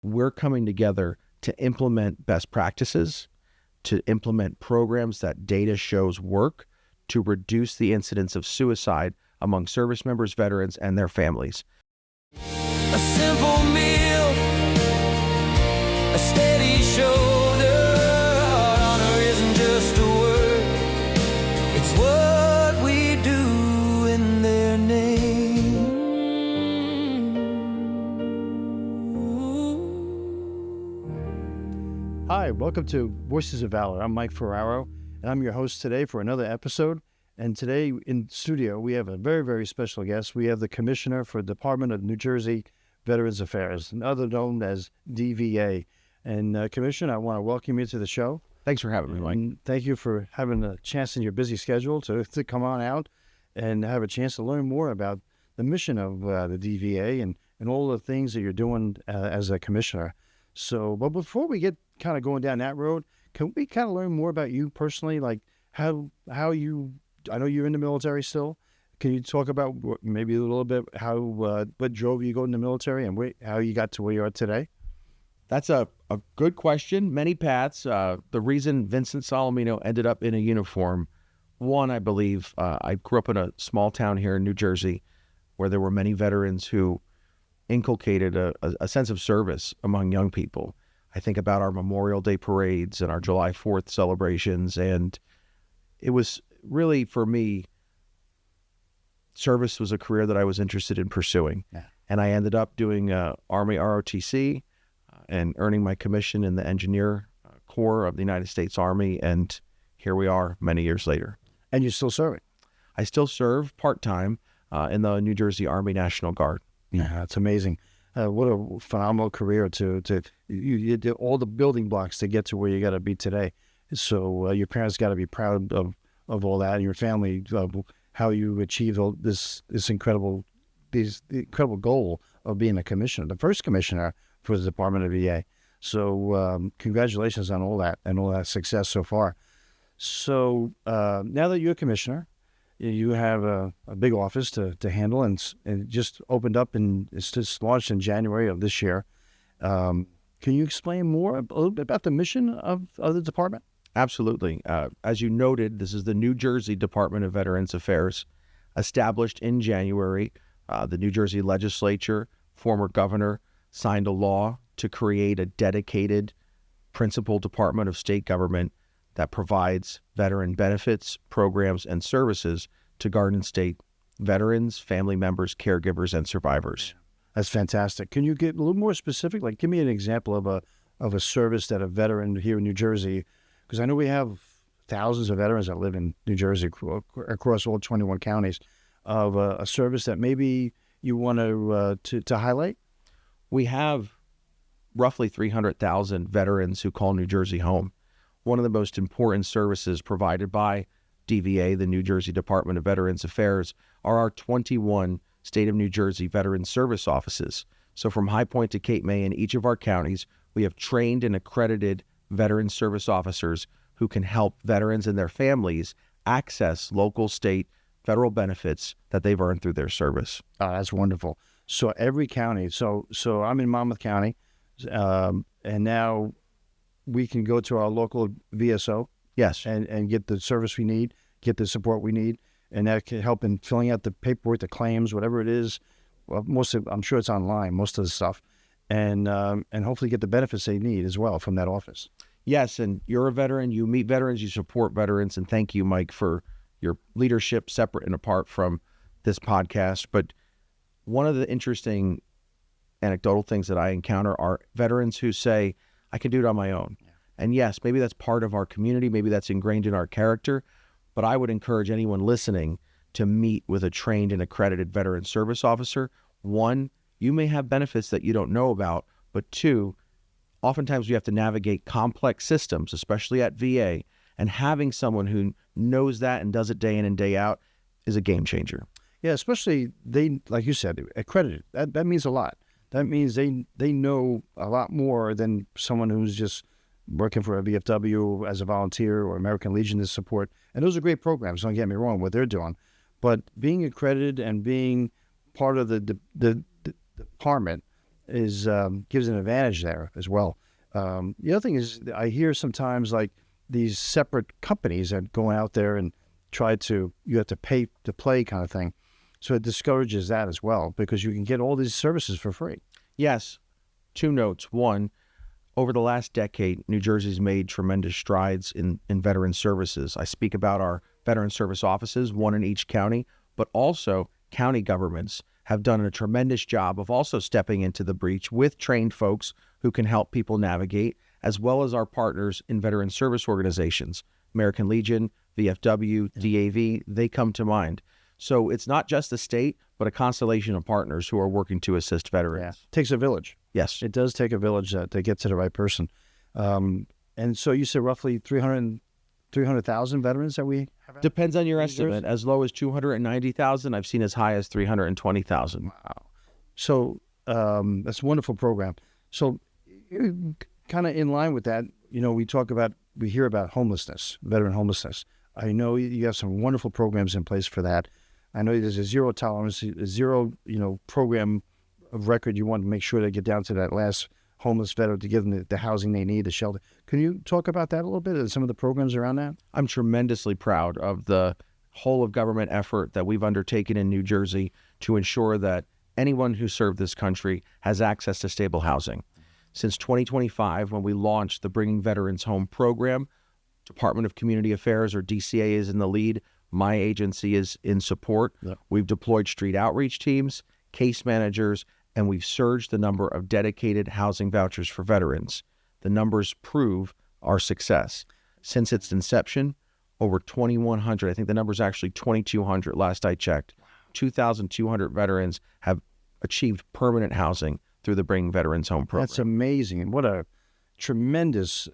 we're coming together to implement best practices, to implement programs that data shows work, to reduce the incidence of suicide among service members, veterans, and their families. A simple meal, a steady shoulder. Honor isn't just a word, it's what we do in their name. Hi, welcome to Voices of Valor. I'm Mike Ferraro, and I'm your host today for another episode. And today in studio, we have a very, very special guest. We have the Commissioner for Department of New Jersey Veterans Affairs, other known as DVA. And Commissioner, I want to welcome you to the show. Thanks for having me, Mike. And thank you for having a chance in your busy schedule to come on out and have a chance to learn more about the mission of the DVA and all the things that you're doing as a commissioner. So, but before we get kind of going down that road, can we kind of learn more about you personally? Like how you, I know you're in the military still. Can you talk about maybe a little bit how, what drove you to go in the military and how you got to where you are today? That's a good question. Many paths. The reason Vincent Solomeno ended up in a uniform, one, I believe, I grew up in a small town here in New Jersey where there were many veterans who inculcated a sense of service among young people. I think about our Memorial Day parades and our July 4th celebrations, and it was really, for me, service was a career that I was interested in pursuing. Yeah. And I ended up doing Army ROTC and earning my commission in the Engineer Corps of the United States Army, and here we are many years later. And you're still serving? I still serve part-time in the New Jersey Army National Guard. Yeah, that's amazing. What a phenomenal career you did all the building blocks to get to where you got to be today. So your parents got to be proud of all that, and your family, how you achieved this incredible goal of being a commissioner, the first commissioner for the Department of VA. So congratulations on all that and all that success so far. So now that you're a commissioner, you have a big office to handle, and it just opened up and it's just launched in January of this year. Can you explain more a little bit about the mission of the department? Absolutely. As you noted, this is the New Jersey Department of Veterans Affairs, established in January. The New Jersey legislature, former governor, signed a law to create a dedicated principal department of state government that provides veteran benefits, programs, and services to Garden State veterans, family members, caregivers, and survivors. That's fantastic. Can you get a little more specific? Like, give me an example of a service that a veteran here in New Jersey, because I know we have thousands of veterans that live in New Jersey across all 21 counties, of a service that maybe you want to highlight? We have roughly 300,000 veterans who call New Jersey home. One of the most important services provided by DVA, the New Jersey Department of Veterans Affairs, are our 21 State of New Jersey Veteran Service Offices. So from High Point to Cape May in each of our counties, we have trained and accredited veteran service officers who can help veterans and their families access local, state, federal benefits that they've earned through their service. Oh, that's wonderful. So every county, so I'm in Monmouth County, and now we can go to our local VSO, yes, and get the service we need, get the support we need, and that can help in filling out the paperwork, the claims, whatever it is. Well, I'm sure it's online, most of the stuff, and hopefully get the benefits they need as well from that office. Yes, and you're a veteran, you meet veterans, you support veterans, and thank you, Mike, for your leadership separate and apart from this podcast. But one of the interesting anecdotal things that I encounter are veterans who say, I can do it on my own. Yeah. And yes, maybe that's part of our community, maybe that's ingrained in our character, but I would encourage anyone listening to meet with a trained and accredited veteran service officer. One, you may have benefits that you don't know about, but two, oftentimes we have to navigate complex systems, especially at VA, and having someone who knows that and does it day in and day out is a game changer. Yeah, especially they, like you said, accredited. That means a lot. That means they know a lot more than someone who's just working for a VFW as a volunteer or American Legion to support. And those are great programs, don't get me wrong, what they're doing. But being accredited and being part of the department is gives an advantage there as well. The other thing is I hear sometimes like these separate companies that go out there and try to, you have to pay to play kind of thing. So it discourages that as well because you can get all these services for free. Yes. Two notes. One, over the last decade, New Jersey's made tremendous strides in veteran services. I speak about our veteran service offices, one in each county, but also county governments have done a tremendous job of also stepping into the breach with trained folks who can help people navigate, as well as our partners in veteran service organizations, American Legion, VFW, DAV, they come to mind. So it's not just the state, but a constellation of partners who are working to assist veterans. It takes a village. Yes. It does take a village to get to the right person. And so you said roughly 300,000 veterans that we have? Depends on your estimate. As low as 290,000. I've seen as high as 320,000. Wow. So that's a wonderful program. So kind of in line with that, we hear about homelessness, veteran homelessness. I know you have some wonderful programs in place for that. I know there's a zero tolerance, a zero, program of record. You want to make sure they get down to that last homeless veteran to give them the housing they need, the shelter. Can you talk about that a little bit and some of the programs around that? I'm tremendously proud of the whole of government effort that we've undertaken in New Jersey to ensure that anyone who served this country has access to stable housing. Since 2025, when we launched the Bringing Veterans Home program, Department of Community Affairs, or DCA, is in the lead. My agency is in support. Yep. We've deployed street outreach teams, case managers, and we've surged the number of dedicated housing vouchers for veterans. The numbers prove our success. Since its inception, over 2,100, I think the number is actually 2,200 last I checked, 2,200 veterans have achieved permanent housing through the Bring Veterans Home program. That's amazing. And what a tremendous,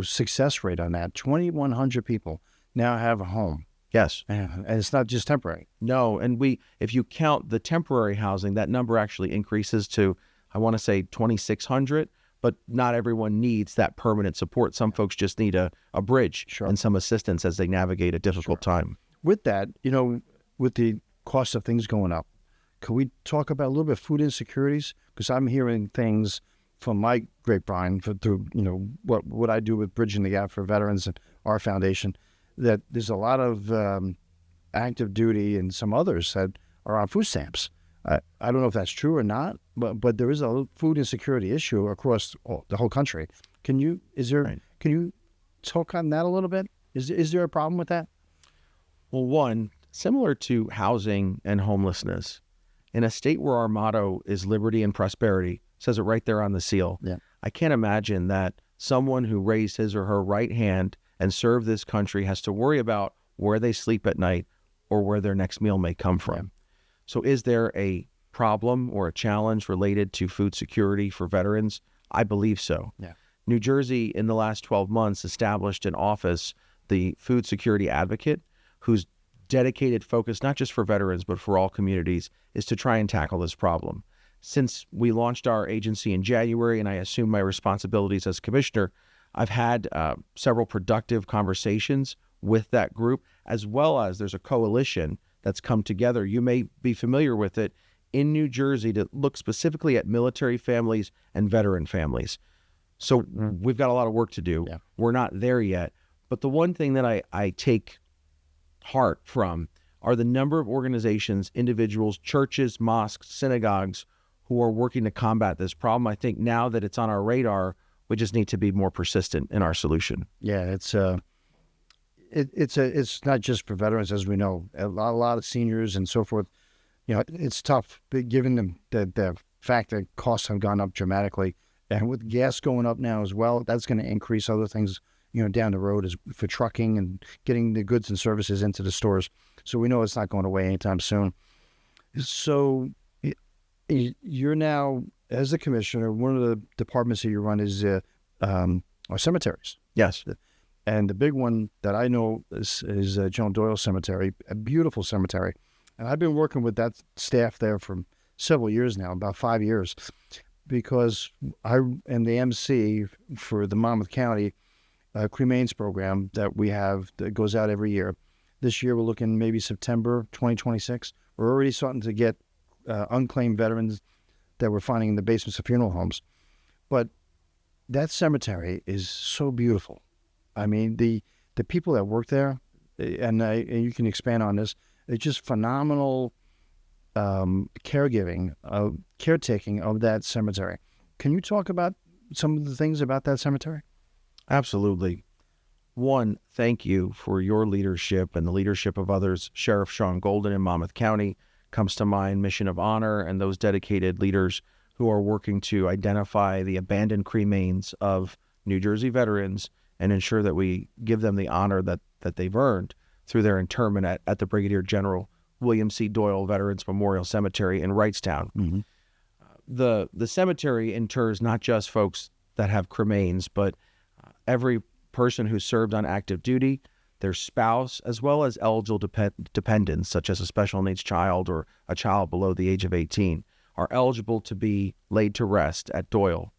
success rate on that. 2,100 people now have a home. Yes. And it's not just temporary. No, and if you count the temporary housing, that number actually increases to, I want to say 2,600, but not everyone needs that permanent support. Some folks just need a bridge Sure. and some assistance as they navigate a difficult time. With that, with the cost of things going up, can we talk about a little bit of food insecurities? Because I'm hearing things from my grapevine through, what I do with Bridging the Gap for Veterans and our foundation, that there's a lot of active duty and some others that are on food stamps. I don't know if that's true or not, but there is a food insecurity issue across the whole country. Can you talk on that a little bit? Is there a problem with that? Well, one, similar to housing and homelessness, in a state where our motto is liberty and prosperity, says it right there on the seal. Yeah. I can't imagine that someone who raised his or her right hand and served this country has to worry about where they sleep at night or where their next meal may come from. Yeah. So is there a problem or a challenge related to food security for veterans? I believe so. Yeah. New Jersey, in the last 12 months, established an office, the Food Security Advocate, whose dedicated focus, not just for veterans, but for all communities, is to try and tackle this problem. Since we launched our agency in January and I assumed my responsibilities as commissioner, I've had several productive conversations with that group, as well as there's a coalition that's come together. You may be familiar with it in New Jersey to look specifically at military families and veteran families. So we've got a lot of work to do. Yeah. We're not there yet. But the one thing that I take heart from are the number of organizations, individuals, churches, mosques, synagogues who are working to combat this problem. I think now that it's on our radar, we just need to be more persistent in our solution. Yeah, it's not just for veterans, as we know. A lot of seniors and so forth. It's tough, but given the fact that costs have gone up dramatically, and with gas going up now as well, that's going to increase other things, down the road as for trucking and getting the goods and services into the stores. So we know it's not going away anytime soon. So you're now, as a commissioner, one of the departments that you run is our cemeteries. Yes. And the big one that I know is John Doyle Cemetery, a beautiful cemetery. And I've been working with that staff there for several years now, about 5 years, because I am the MC for the Monmouth County cremains program that we have that goes out every year. This year we're looking maybe September 2026. We're already starting to get unclaimed veterans that we're finding in the basements of funeral homes. But that cemetery is so beautiful. I mean, the people that work there, and you can expand on this, it's just phenomenal caretaking of that cemetery. Can you talk about some of the things about that cemetery? Absolutely. One, thank you for your leadership and the leadership of others. Sheriff Sean Golden in Monmouth County comes to mind, Mission of Honor, and those dedicated leaders who are working to identify the abandoned cremains of New Jersey veterans and ensure that we give them the honor that they've earned through their interment at the Brigadier General William C. Doyle Veterans Memorial Cemetery in Wrightstown. Mm-hmm. The cemetery inters not just folks that have cremains, but every person who served on active duty, their spouse, as well as eligible dependents, such as a special needs child or a child below the age of 18, are eligible to be laid to rest at Doyle.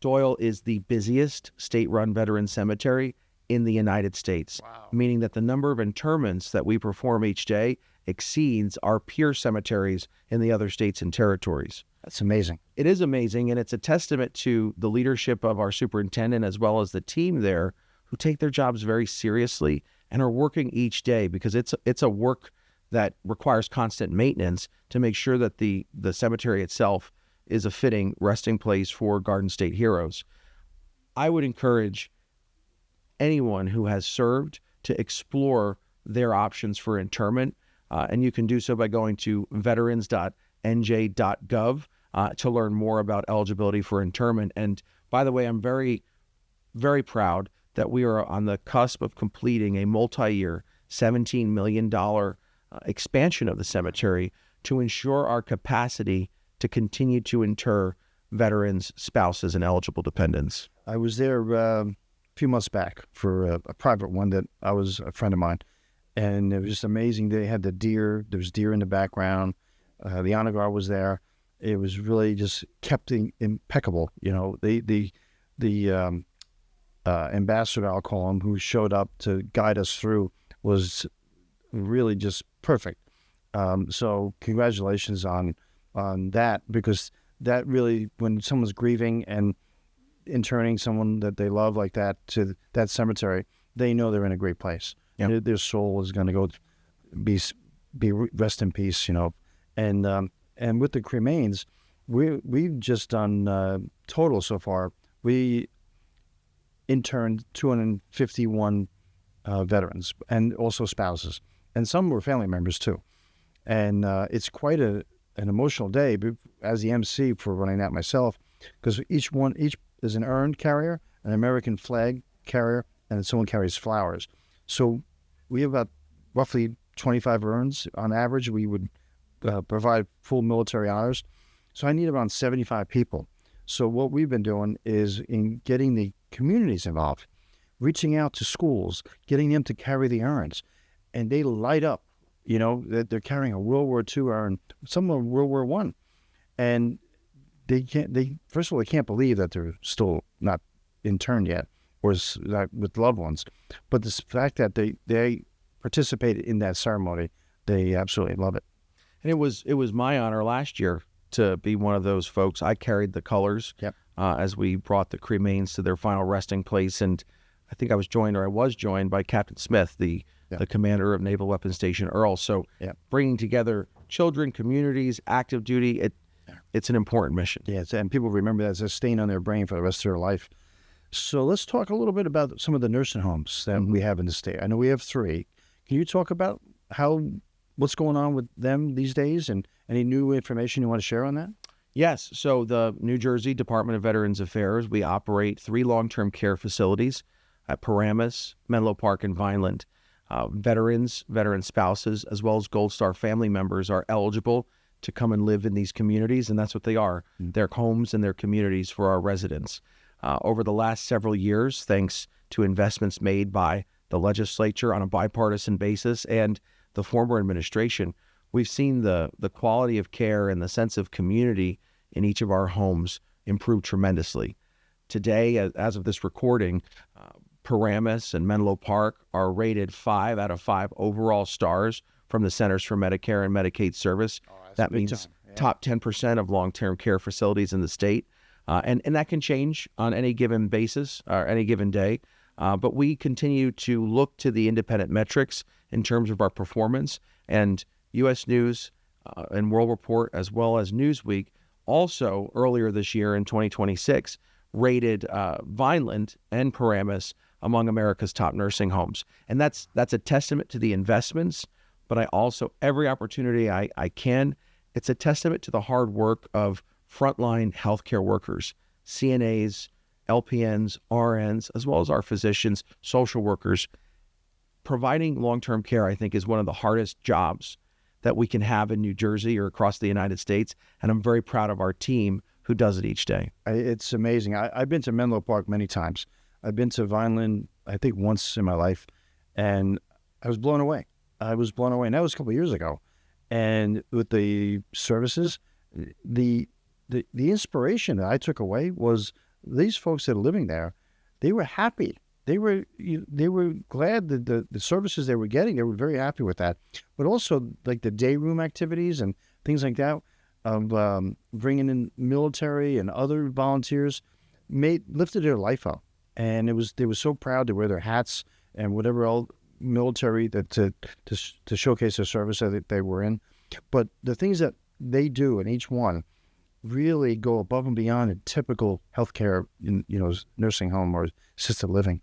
Doyle is the busiest state-run veteran cemetery in the United States, meaning that the number of interments that we perform each day exceeds our peer cemeteries in the other states and territories. That's amazing. It is amazing, and it's a testament to the leadership of our superintendent as well as the team there, who take their jobs very seriously and are working each day, because it's a work that requires constant maintenance to make sure that the cemetery itself is a fitting resting place for Garden State heroes. I would encourage anyone who has served to explore their options for interment, and you can do so by going to veterans.nj.gov to learn more about eligibility for interment. And by the way, I'm very, very proud that we are on the cusp of completing a multi-year $17 million expansion of the cemetery to ensure our capacity to continue to inter veterans, spouses, and eligible dependents. I was there a few months back for a private one that I was a friend of mine, and it was just amazing. They had the deer. There was deer in the background. The honor guard was there. It was really just kept impeccable. You know, the ambassador, I'll call him, who showed up to guide us through, was really just perfect. So congratulations on that, because that really, when someone's grieving and interning someone that they love like that to that cemetery, they know they're in a great place. Yep. Their soul is going to go be rest in peace, you know. And with the cremains, we've just done total so far. We interned 251 veterans and also spouses, and some were family members too. And it's quite an emotional day as the MC for running that myself, because each is an urn carrier, an American flag carrier, and someone carries flowers. So we have about roughly 25 urns on average. We would provide full military honors. So I need around 75 people. So what we've been doing is in getting the communities involved, reaching out to schools, getting them to carry the urns, and they light up. You know, they're carrying a World War II urn, some of them World War I, and first of all, they can't believe that they're still not interned yet, or with loved ones. But the fact that they participated in that ceremony, they absolutely love it. And it was my honor last year to be one of those folks. I carried the colors. Yep. As we brought the cremains to their final resting place, and I think I was joined by Captain Smith, the commander of Naval Weapons Station Earl. So bringing together children, communities, active duty, it's an important mission. Yeah, and people remember that as a stain on their brain for the rest of their life. So let's talk a little bit about some of the nursing homes that we have in the state. I know we have 3. Can you talk about what's going on with them these days, and any new information you want to share on that? Yes. So the New Jersey Department of Veterans Affairs, we operate 3 long-term care facilities at Paramus, Menlo Park, and Vineland. Veterans, veteran spouses, as well as Gold Star family members are eligible to come and live in these communities, and that's what they are. They're homes and they're communities for our residents. Over the last several years, thanks to investments made by the legislature on a bipartisan basis and the former administration, we've seen the quality of care and the sense of community in each of our homes improve tremendously. Today, as of this recording, Paramus and Menlo Park are rated 5 out of 5 overall stars from the Centers for Medicare and Medicaid Service. That means top 10% of long-term care facilities in the state. And that can change on any given basis or any given day. But we continue to look to the independent metrics in terms of our performance. And U.S. News and World Report, as well as Newsweek, also earlier this year in 2026, rated Vineland and Paramus among America's top nursing homes. And that's a testament to the investments, but I also, every opportunity I can, it's a testament to the hard work of frontline healthcare workers, CNAs, LPNs, RNs, as well as our physicians, social workers. Providing long-term care, I think, is one of the hardest jobs that we can have in New Jersey or across the United States. And I'm very proud of our team who does it each day. It's amazing. I've been to Menlo Park many times. I've been to Vineland, I think, once in my life, and I was blown away. And that was a couple of years ago. And with the services, the inspiration that I took away was these folks that are living there, they were happy. They were glad that the services they were getting, they were very happy with that. But also like the day room activities and things like that, of bringing in military and other volunteers, lifted their life up. And they were so proud to wear their hats and whatever else military that to showcase their service that they were in. But the things that they do in each one really go above and beyond a typical healthcare, nursing home or assisted living.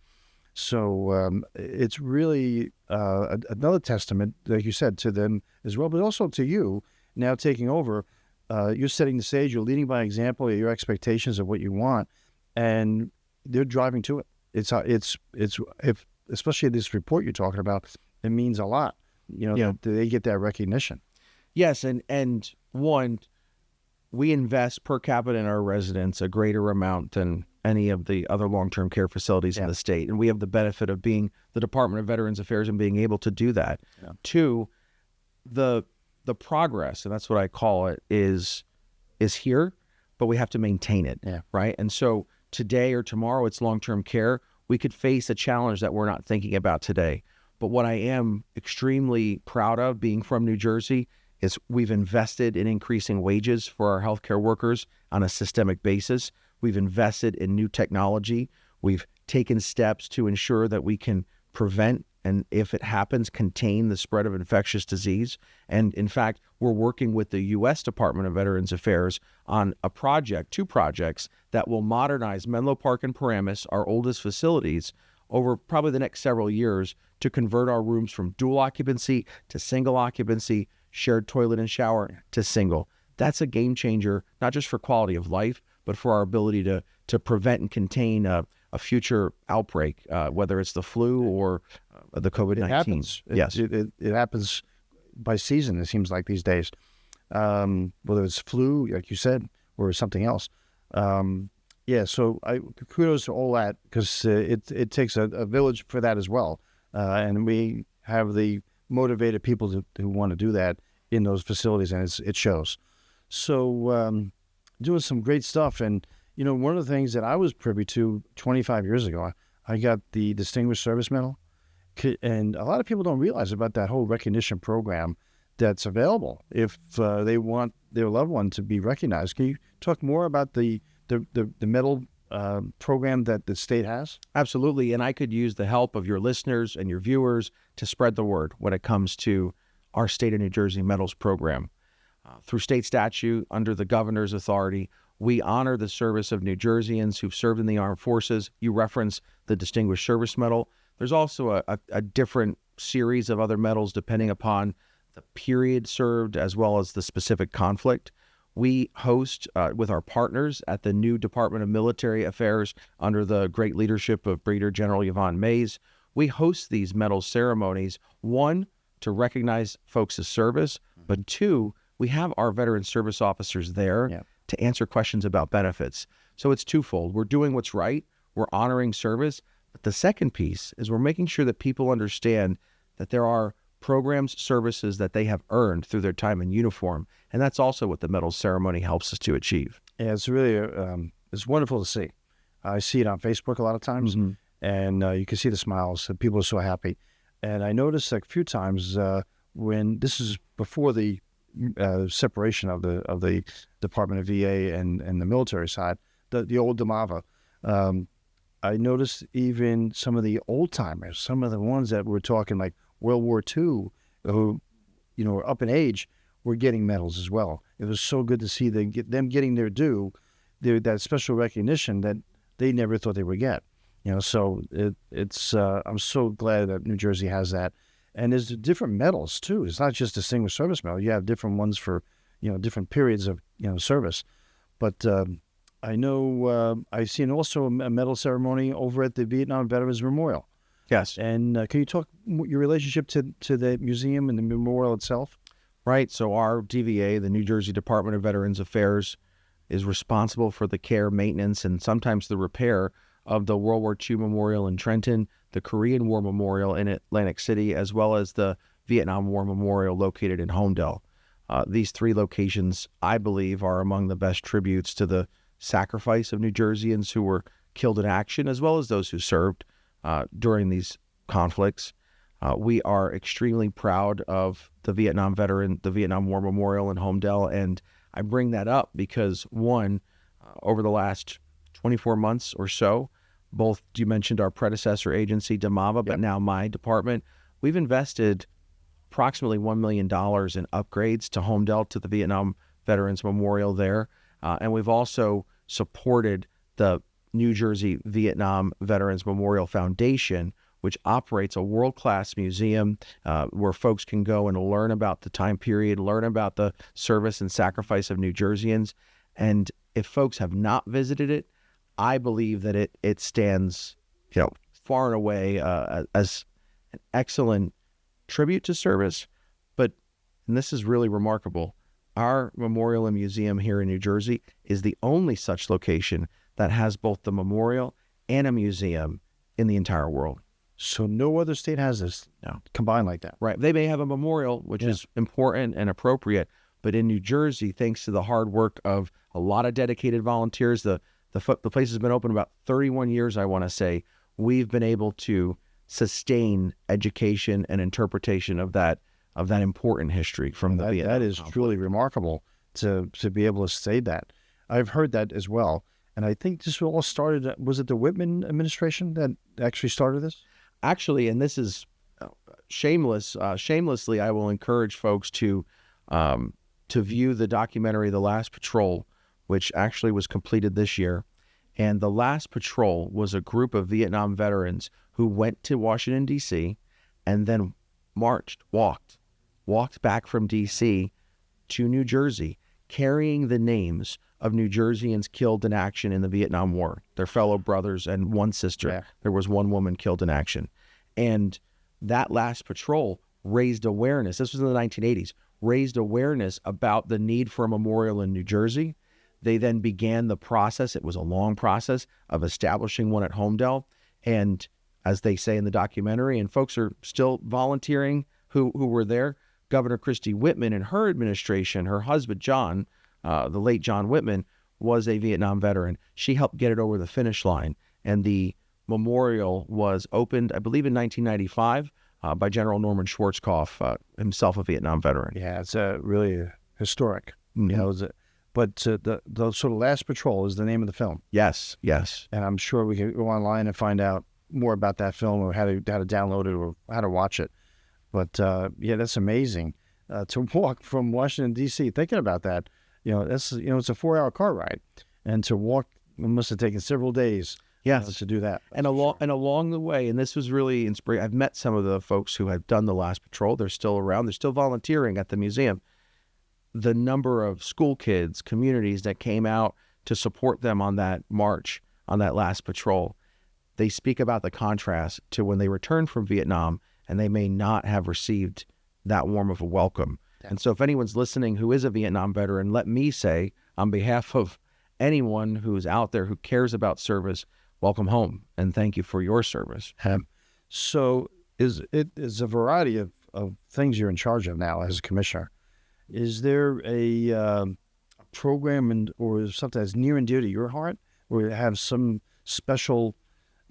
So it's really another testament, like you said, to them as well, but also to you now taking over. You're setting the stage. You're leading by example. Your expectations of what you want, and they're driving to it. If especially this report you're talking about, it means a lot. They get that recognition. Yes, and one, we invest per capita in our residents a greater amount than any of the other long-term care facilities in the state. And we have the benefit of being the Department of Veterans Affairs and being able to do that. Yeah. Two, the progress, and that's what I call it, is here, but we have to maintain it, right? And so today or tomorrow it's long-term care. We could face a challenge that we're not thinking about today. But what I am extremely proud of, being from New Jersey, is we've invested in increasing wages for our healthcare workers on a systemic basis. We've invested in new technology. We've taken steps to ensure that we can prevent and, if it happens, contain the spread of infectious disease. And in fact, we're working with the U.S. Department of Veterans Affairs on two projects that will modernize Menlo Park and Paramus, our oldest facilities, over probably the next several years to convert our rooms from dual occupancy to single occupancy, shared toilet and shower to single. That's a game changer, not just for quality of life, but for our ability to prevent and contain a future outbreak, whether it's the flu or the COVID-19. It happens. Yes. It happens by season, it seems like these days. Whether it's flu, like you said, or something else. So kudos to all that, because it takes a village for that as well. And we have the motivated people who want to do that in those facilities, and it shows. So doing some great stuff. And, one of the things that I was privy to 25 years ago, I got the Distinguished Service Medal. And a lot of people don't realize about that whole recognition program that's available if they want their loved one to be recognized. Can you talk more about the medal program that the state has? Absolutely. And I could use the help of your listeners and your viewers to spread the word when it comes to our state of New Jersey medals program. Through state statute, under the governor's authority, we honor the service of New Jerseyans who've served in the armed forces. You reference the Distinguished Service Medal. There's also a different series of other medals depending upon the period served as well as the specific conflict. We host with our partners at the new Department of Military Affairs under the great leadership of Brigadier General Yvonne Mays. We host these medal ceremonies, one, to recognize folks' service, but two, we have our veteran service officers there to answer questions about benefits. So it's twofold. We're doing what's right. We're honoring service. But the second piece is we're making sure that people understand that there are programs, services that they have earned through their time in uniform. And that's also what the medal ceremony helps us to achieve. Yeah, it's really, it's wonderful to see. I see it on Facebook a lot of times, and you can see the smiles. People are so happy. And I noticed a few times when this is before the separation of the Department of VA and the military side, the old DeMava. I noticed even some of the old timers, some of the ones that were talking like World War II, who were up in age, were getting medals as well. It was so good to see them getting their due, that special recognition that they never thought they would get. So it's I'm so glad that New Jersey has that. And there's different medals too. It's not just Distinguished Service Medal. You have different ones for different periods of service. But I know I've seen also a medal ceremony over at the Vietnam Veterans Memorial. Yes. And can you talk your relationship to the museum and the memorial itself? Right. So our DVA, the New Jersey Department of Veterans Affairs, is responsible for the care, maintenance, and sometimes the repair of the World War II Memorial in Trenton, the Korean War Memorial in Atlantic City, as well as the Vietnam War Memorial located in Homedale. These three locations, I believe, are among the best tributes to the sacrifice of New Jerseyans who were killed in action, as well as those who served during these conflicts. We are extremely proud of the Vietnam War Memorial in Homedale, and I bring that up because, one, over the last 24 months or so, both you mentioned our predecessor agency, DeMava, but now my department, we've invested approximately $1 million in upgrades to Homedale, to the Vietnam Veterans Memorial there. And we've also supported the New Jersey Vietnam Veterans Memorial Foundation, which operates a world-class museum where folks can go and learn about the time period, learn about the service and sacrifice of New Jerseyans. And if folks have not visited it, I believe that it stands, far and away as an excellent tribute to service. And this is really remarkable, our memorial and museum here in New Jersey is the only such location that has both the memorial and a museum in the entire world. So no other state has this combined like that. Right. They may have a memorial, which is important and appropriate, but in New Jersey, thanks to the hard work of a lot of dedicated volunteers, the place has been open about 31 years, I want to say, we've been able to sustain education and interpretation of that important history from the Vietnam. That is truly remarkable to be able to say that. I've heard that as well. And I think this all started, was it the Whitman administration that actually started this? Actually, and this is shamelessly, I will encourage folks to view the documentary The Last Patrol, which actually was completed this year. And The Last Patrol was a group of Vietnam veterans who went to Washington, D.C., and then walked back from D.C. to New Jersey, carrying the names of New Jerseyans killed in action in the Vietnam War, their fellow brothers and one sister. Yeah. There was one woman killed in action. And that last patrol raised awareness, this was in the 1980s, raised awareness about the need for a memorial in New Jersey. They then began the process, it was a long process, of establishing one at Homedale. And as they say in the documentary, and folks are still volunteering who were there, Governor Christie Whitman and her administration, her husband, John, the late John Whitman, was a Vietnam veteran. She helped get it over the finish line. And the memorial was opened, I believe, in 1995 by General Norman Schwarzkopf, himself a Vietnam veteran. Yeah, it's really historic. Mm-hmm. But the sort of Last Patrol is the name of the film. Yes. And I'm sure we can go online and find out more about that film, or how to download it, or how to watch it. But that's amazing to walk from Washington, D.C. Thinking about that, that's it's a 4-hour car ride, and to walk, it must have taken several days. Yes, to do that. And along the way, and this was really inspiring. I've met some of the folks who have done the Last Patrol. They're still around. They're still volunteering at the museum. The number of school kids, communities that came out to support them on that march, on that Last Patrol, they speak about the contrast to when they returned from Vietnam, and they may not have received that warm of a welcome. Yeah. And so if anyone's listening who is a Vietnam veteran, let me say, on behalf of anyone who's out there who cares about service, welcome home, and thank you for your service. So is a variety of things you're in charge of now as a commissioner. Is there a program or something that's near and dear to your heart, or you have some special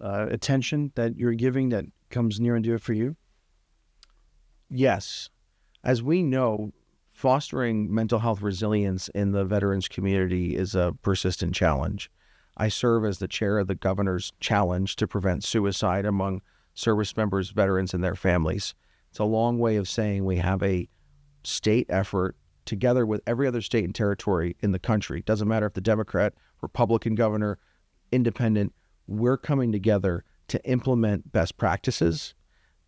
attention that you're giving that comes near and dear for you? Yes. As we know, Fostering mental health resilience in the veterans community is a persistent challenge. I serve as the chair of the governor's challenge to prevent suicide among service members, veterans, and their families. It's a long way of saying we have a state effort together with every other state and territory in the country. Doesn't matter if the Democrat, Republican governor, independent, we're coming together to implement best practices,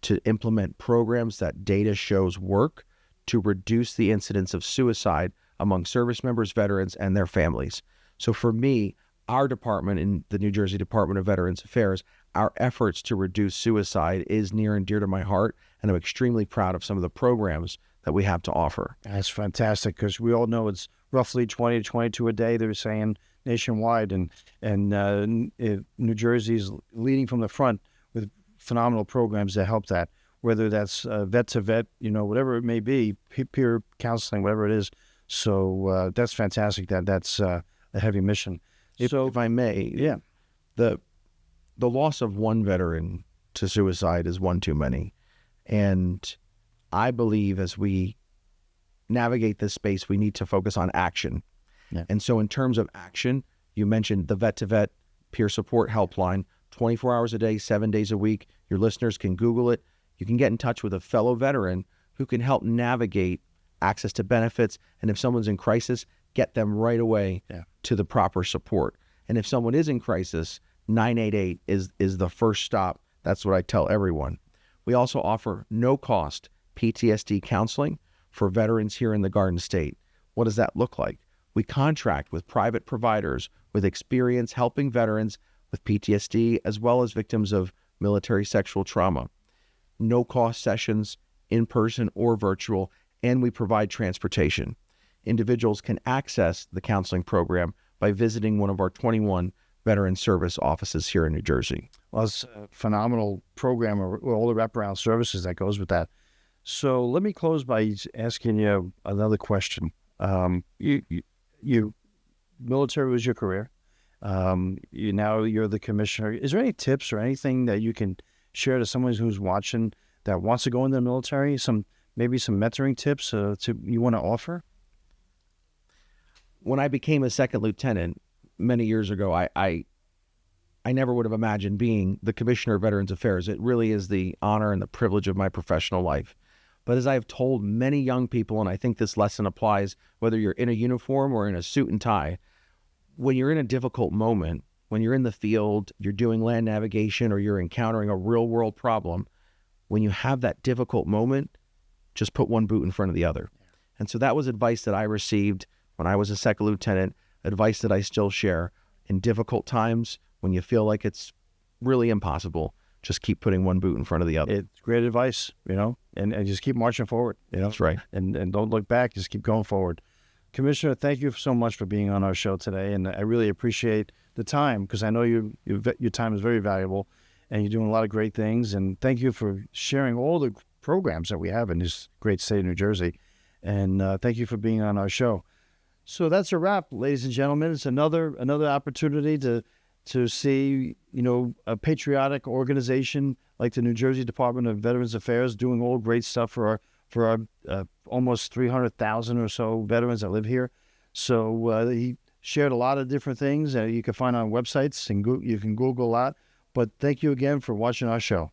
to implement programs that data shows work, to reduce the incidence of suicide among service members, veterans, and their families. So for me, our department in the New Jersey Department of Veterans Affairs, our efforts to reduce suicide is near and dear to my heart, and I'm extremely proud of some of the programs that we have to offer. That's fantastic, because we all know it's roughly 20 to 22 a day, they're saying, nationwide, and New Jersey's leading from the front with phenomenal programs that help that, whether that's vet to vet, whatever it may be, peer counseling, whatever it is. So that's fantastic. That's a heavy mission. If I may, Yeah. the loss of one veteran to suicide is one too many. And I believe as we navigate this space, we need to focus on action. Yeah. And so in terms of action, you mentioned the vet to vet peer support helpline, 24 hours a day, 7 days a week. Your listeners can Google it. You can get in touch with a fellow veteran who can help navigate access to benefits. And if someone's in crisis, get them right away to the proper support. And if someone is in crisis, 988 is the first stop. That's what I tell everyone. We also offer no-cost PTSD counseling for veterans here in the Garden State. What does that look like? We contract with private providers with experience helping veterans with PTSD as well as victims of military sexual trauma. No-cost sessions, in person or virtual, and we provide transportation. Individuals can access the counseling program by visiting one of our 21 veteran service offices here in New Jersey. Well, it's a phenomenal program, or all the wraparound services that goes with that. So let me close by asking you another question. You military was your career. You're the commissioner. Is there any tips or anything that you can share to someone who's watching that wants to go into the military? Maybe some mentoring tips you want to offer? When I became a second lieutenant many years ago, I never would have imagined being the Commissioner of Veterans Affairs. It really is the honor and the privilege of my professional life. But as I've told many young people, and I think this lesson applies whether you're in a uniform or in a suit and tie, when you're in a difficult moment, when you're in the field, you're doing land navigation, or you're encountering a real world problem, when you have that difficult moment, just put one boot in front of the other. And so that was advice that I received when I was a second lieutenant, advice that I still share. In difficult times, when you feel like it's really impossible, just keep putting one boot in front of the other. It's great advice, and just keep marching forward, That's right. And don't look back, just keep going forward. Commissioner, thank you so much for being on our show today, and I really appreciate the time, because I know your time is very valuable, and you're doing a lot of great things, and thank you for sharing all the programs that we have in this great state of New Jersey, and thank you for being on our show. So that's a wrap, ladies and gentlemen. It's another opportunity to see, a patriotic organization like the New Jersey Department of Veterans Affairs doing all great stuff for our almost 300,000 or so veterans that live here. So he shared a lot of different things that you can find on websites, and you can Google a lot. But thank you again for watching our show.